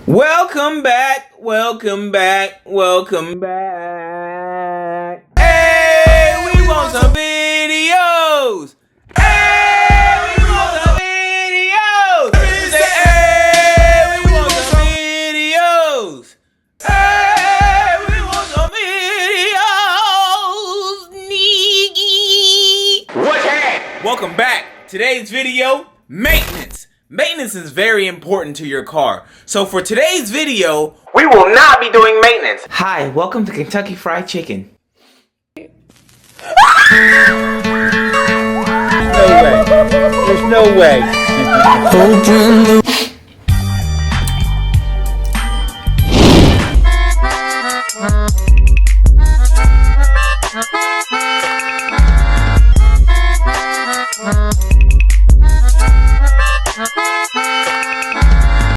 Welcome back, welcome back, welcome back. Hey, we want some videos. Hey, we want some videos. Hey, we want some videos. Hey, we want some videos. Niggy. What's that? Welcome back. Today's video, maintenance. Maintenance is very important to your car. So for today's video, we will not be doing maintenance. Hi, welcome to Kentucky Fried Chicken. No way. There's no way.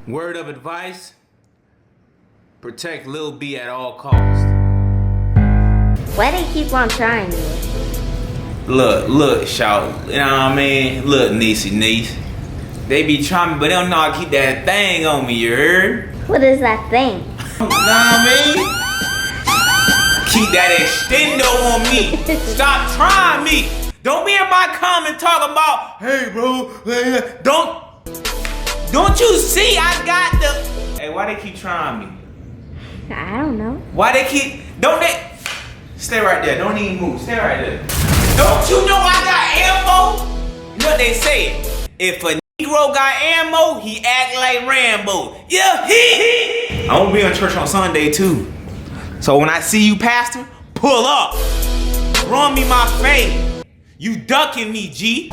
Word of advice, protect Lil B at all costs. Why they keep on trying you? Look, shout, you know what I mean? Look, niece. They be trying me, but they don't know how to keep that thing on me, you heard? What is that thing? You know what I mean? Keep that extendo on me. Stop trying me. Don't be in my comment talking about, hey bro, Don't you see I got the... Hey, why they keep trying me? I don't know. Why they keep... Don't they... Stay right there. Don't even move. Stay right there. Don't you know I got ammo? You know what they say? If a Negro got ammo, he act like Rambo. Yeah, I'm gonna be in church on Sunday too. So when I see you, pastor, pull up. Run me my face. You ducking me, G.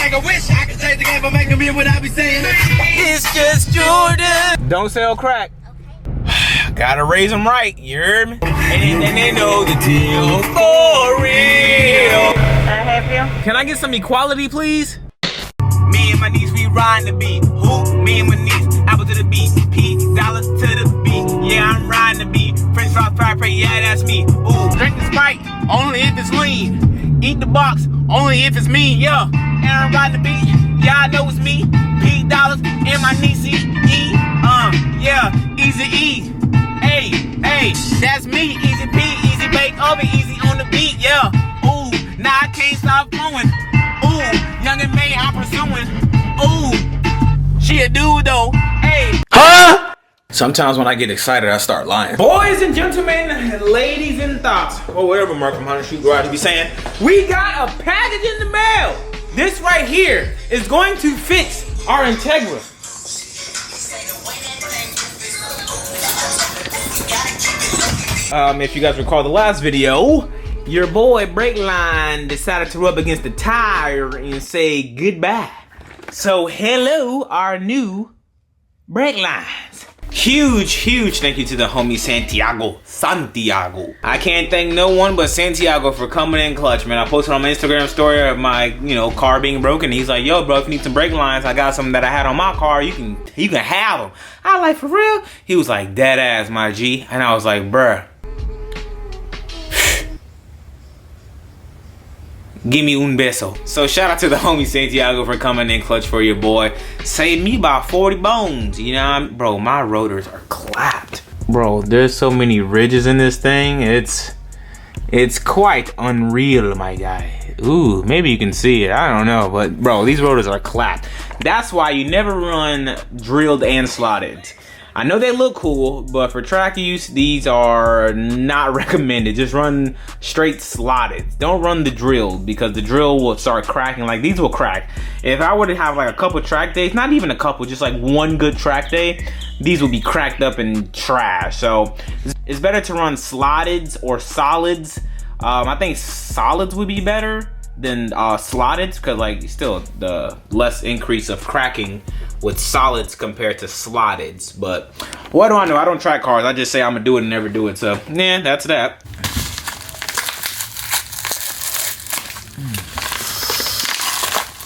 I wish I could take the game, but making me what I be saying. It's just Jordan. Don't sell crack. Okay. Gotta raise them right, you heard me? And then they know the deal for real. Can I help you? Can I get some equality, please? Me and my niece, we riding the beat. Who? Me and my niece, apple to the beat. P, dollars to the beat. Yeah, I'm riding the beat. French fry, fry, pray, yeah, that's me. Ooh, drink the Sprite, only if it's lean. Eat the box, only if it's mean, yeah. And I'm riding the beat, y'all know it's me. P dollars and my niece E. Yeah, easy E. Hey, that's me. Easy P, easy bake oven, easy on the beat, yeah. Ooh, now I can't stop flowing. Ooh, young and May, I'm pursuing. Ooh, she a dude though. Hey. Huh? Sometimes when I get excited, I start lying. Boys and gentlemen, ladies and thoughts, or whatever Mark from Hunter Shoot Garage be saying, we got a package in the mail. This right here is going to fix our Integra. If you guys recall the last video, your boy Breakline decided to rub against the tire and say goodbye. So hello, our new brake lines. Huge thank you to the homie Santiago. I can't thank no one but Santiago for coming in clutch, man. I posted on my Instagram story of my, car being broken. He's like, yo, bro, if you need some brake lines, I got some that I had on my car. You can have them. I like, for real? He was like, dead ass, my G. And I was like, bruh. Give me un beso. So shout out to the homie Santiago for coming in clutch for your boy. Saved me about 40 bones. You know what I mean? Bro, my rotors are clapped. Bro, there's so many ridges in this thing. It's quite unreal, my guy. Ooh, maybe you can see it. I don't know. But bro, these rotors are clapped. That's why you never run drilled and slotted. I know they look cool, but for track use, these are not recommended. Just run straight slotted. Don't run the drill, because the drill will start cracking. Like, these will crack. If I were to have like a couple track days, not even a couple, just like one good track day, these will be cracked up and trash. So it's better to run slotteds or solids. I think solids would be better than slotteds, because like still the less increase of cracking with solids compared to slotteds. But what do I know? I don't track cars. I just say I'm gonna do it and never do it. So yeah, that's that.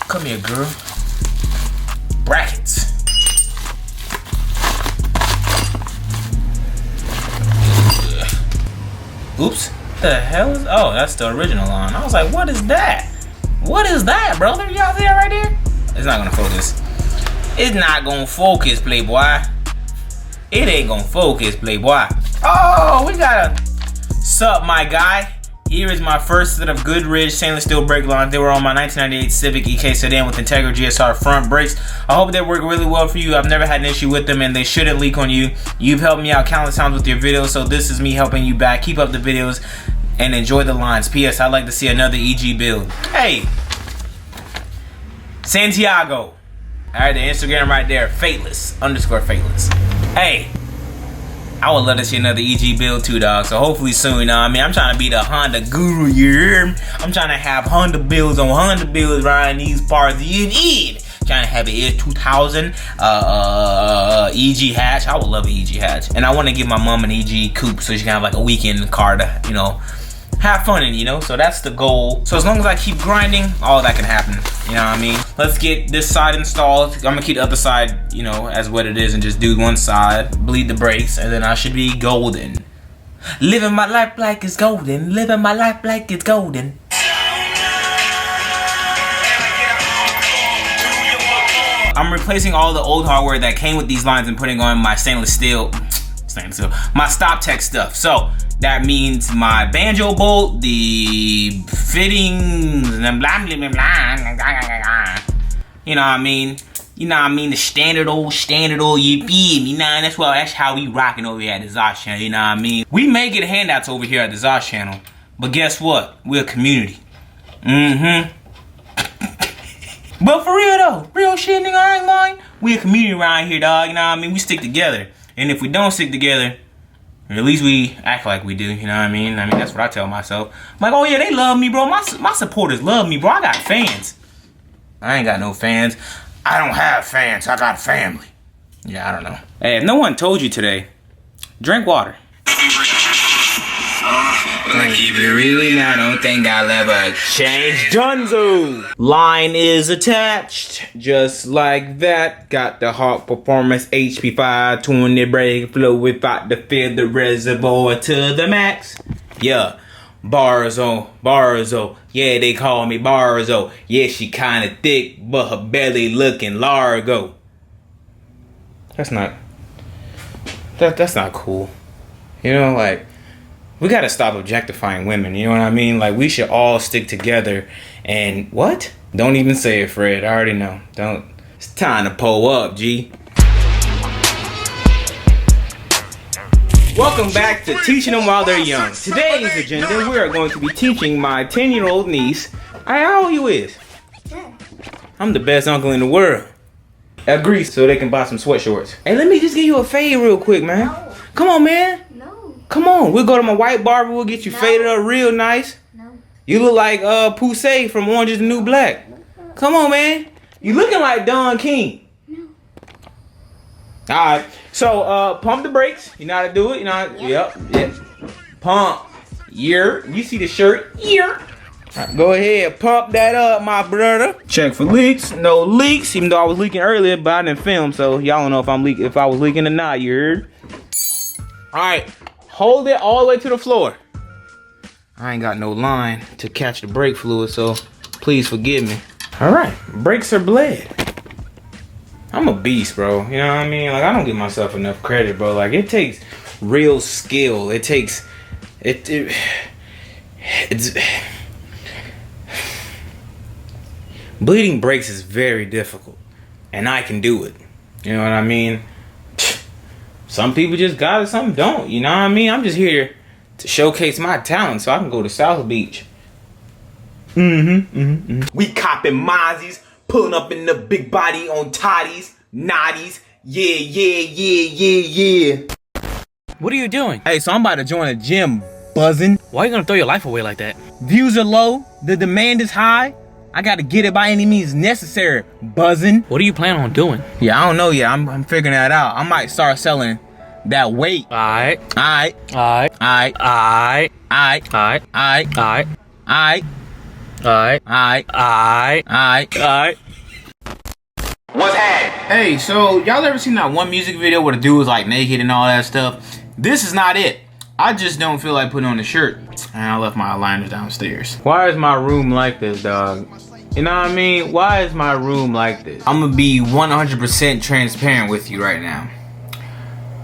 Come here, girl. Brackets. Oops. What the hell is? Oh, that's the original line. I was like, what is that? What is that, brother? Y'all see that right there? It's not gonna focus. It's not gonna focus, playboy. It ain't gonna focus, playboy. Oh, we got a sup, my guy. Here is my first set of Goodrich stainless steel brake lines. They were on my 1998 Civic EK sedan with Integra GSR front brakes. I hope they work really well for you. I've never had an issue with them and they shouldn't leak on you. You've helped me out countless times with your videos, so this is me helping you back. Keep up the videos and enjoy the lines. P.S. I'd like to see another EG build. Hey, Santiago. Alright, the Instagram right there, Fateless_Fateless. Hey, I would love to see another EG build too, dog. So hopefully soon, you know what I mean? I'm trying to be the Honda guru, you hear me? I'm trying to have Honda builds on Honda builds riding these parts. Trying to have an ES 2000 EG hatch. I would love an EG hatch. And I want to give my mom an EG coupe so she can have like a weekend car to, you know, have fun in, you know? So that's the goal. So as long as I keep grinding, all that can happen. You know what I mean? Let's get this side installed. I'm gonna keep the other side, you know, as what it is and just do one side, bleed the brakes, and then I should be golden. Living my life like it's golden. Living my life like it's golden. I'm replacing all the old hardware that came with these lines and putting on my stainless steel, my Stop Tech stuff. So that means my banjo bolt, the fittings, and blah, blah, blah, blah. You know what I mean? You know what I mean? The standard old, you feel me? Nah, that's how we rocking over here at the Zosh channel, you know what I mean? We may get handouts over here at the Zosh channel, but guess what? We're a community. But for real though, real shit, nigga, I ain't lying. We a community around here, dog, you know what I mean? We stick together. And if we don't stick together, or at least we act like we do, you know what I mean? That's what I tell myself. I'm like, oh yeah, they love me, bro. My supporters love me, bro. I got fans. I ain't got no fans. I don't have fans. I got family. Yeah, I don't know. Hey, if no one told you today, drink water. Gonna keep it really now, don't think I'll ever change. Dunzo! Line is attached, just like that. Got the Hawk Performance HP 520 brake fluid, about to fill the reservoir to the max. Yeah, Barzo. Yeah, they call me Barzo. Yeah, she kinda thick, but her belly looking largo. That's not cool. You know, like, we gotta stop objectifying women, you know what I mean? Like, we should all stick together and, what? Don't even say it, Fred, I already know. Don't. It's time to pull up, G. Welcome back to Teaching Them While They're Young. Today's agenda, we are going to be teaching my 10-year-old niece. How old you is? 10. I'm the best uncle in the world. Agree, so they can buy some sweat shorts. Hey, let me just give you a fade real quick, man. No. Come on, man. No. Come on, we'll go to my white barber. We'll get you faded up real nice. No. You look like Poussey from Orange is the New Black. Come on, man. You looking like Don King. No. All right. So pump the brakes. You know how to do it. You know how to, yep. Pump. You see the shirt. Right, go ahead, pump that up, my brother. Check for leaks. No leaks. Even though I was leaking earlier, but I didn't film, so y'all don't know if I was leaking or not. You heard? All right. Hold it all the way to the floor. I ain't got no line to catch the brake fluid, so please forgive me. All right, brakes are bled. I'm a beast, bro. You know what I mean? Like, I don't give myself enough credit, bro. Like, it takes real skill. It takes, it's, bleeding brakes is very difficult, and I can do it. You know what I mean? Some people just got it, some don't. You know what I mean? I'm just here to showcase my talent so I can go to South Beach. We copping Mozzies, pulling up in the big body on toddies, naughties. Yeah. What are you doing? Hey, so I'm about to join a gym, buzzing. Why are you gonna throw your life away like that? Views are low, the demand is high. I gotta get it by any means necessary, buzzing. What do you plan on doing? Yeah, I don't know yet. I'm figuring that out. I might start selling that weight. Alright. What's happening? Hey, so y'all ever seen that one music video where the dude was like naked and all that stuff? This is not it. I just don't feel like putting on a shirt, and I left my aligners downstairs. Why is my room like this, dog? You know what I mean? Why is my room like this? I'm gonna be 100% transparent with you right now.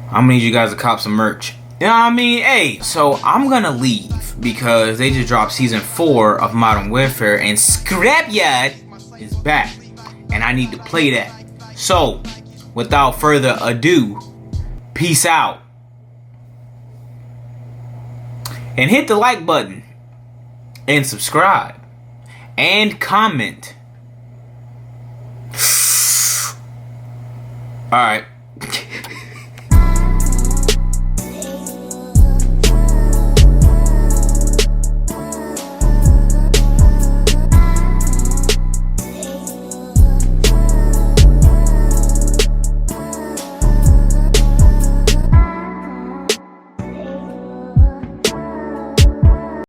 I'm gonna need you guys to cop some merch. You know what I mean? Hey, so I'm gonna leave because they just dropped season 4 of Modern Warfare and Scrapyard is back. And I need to play that. So, without further ado, peace out. And hit the like button. And subscribe. And comment. Alright.